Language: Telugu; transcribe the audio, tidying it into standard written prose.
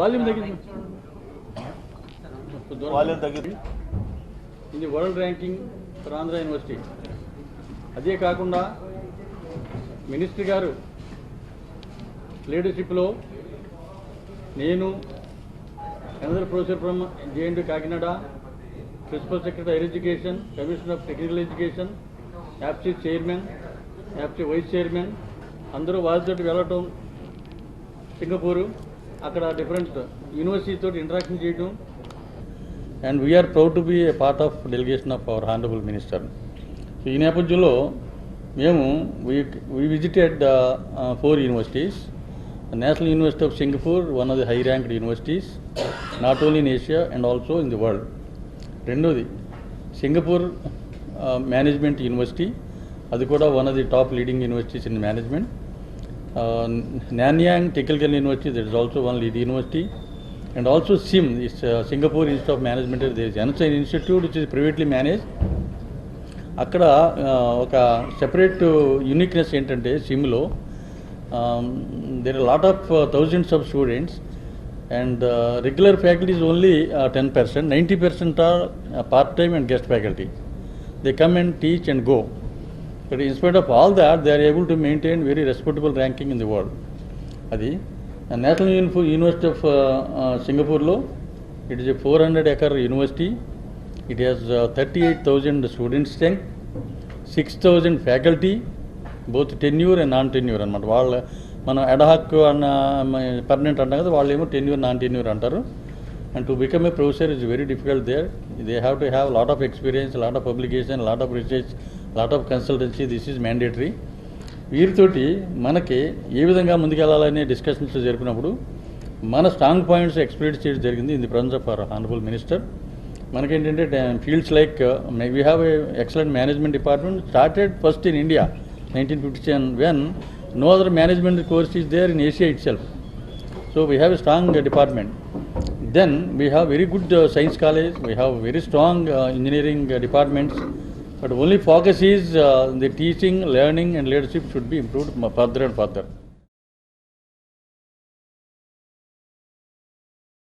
వాల్యూమ్ తగ్గింది. ఇది world ranking for Andhra university. అదే కాకుండా మినిస్టర్ గారు లీడర్షిప్లో నేను another professor from JNT Kakinada, principal secretary higher education, commissioner of technical education, APSCHE chairman, APSCHE vice chairman అందరూ వారితో వెళ్ళటం సింగపూరు, అక్కడ డిఫరెంట్ యూనివర్సిటీ తోటి ఇంటరాక్షన్ చేయటం. And we are proud to be a part of delegation of our honourable minister. ఈ నేపథ్యంలో మేము we visited 4 universities. The National University of Singapore, one of the high-ranked universities, not only in Asia and also in the world. రెండోది సింగపూర్ మేనేజ్మెంట్ యూనివర్సిటీ, అది కూడా one of the top leading universities in management. Nanyang Technical University, that is also one lead university. And also SIM, it's Singapore Institute of Management. There is another institute which is privately managed. అక్కడ ఒక సెపరేట్ యూనిక్నెస్ ఏంటంటే సిమ్లో there are lot of thousands of students and regular faculty is only 10%, 90% are part time and guest faculty. They come and teach and go. But in spite of all that they are able to maintain very respectable ranking in the world. అది నేషనల్ యూనివర్సిటీ ఆఫ్ సింగపూర్లో ఇట్ ఈస్ ఏ 400-acre యూనివర్సిటీ. It has 38,000 student strength, 6,000 faculty, both tenure and non-tenure అన్నమాట. వాళ్ళ మనం అడ్హాక్ అన్న పర్మనెంట్ అంటాం కదా, వాళ్ళు ఏమో టెన్యూర్ నాన్ టెన్యూర్ అంటారు. And to become a professor is very difficult there. They have to have lot of experience, lot of publication, lot of research, lot of consultancy. This is mandatory. వీరితోటి మనకి ఏ విధంగా ముందుకెళ్లాలనే డిస్కషన్స్ జరిపినప్పుడు మన స్ట్రాంగ్ పాయింట్స్ ఎక్స్ప్లెయిన్ చేయడం జరిగింది in the presence of our honourable minister. మనకేంటంటే fields like we have a excellent management department started first in India 1957 when no other management course is there in Asia itself. So we have a strong department. Then we have very good science college, we have very strong engineering departments, but only focus is the teaching, learning and leadership should be improved further and further.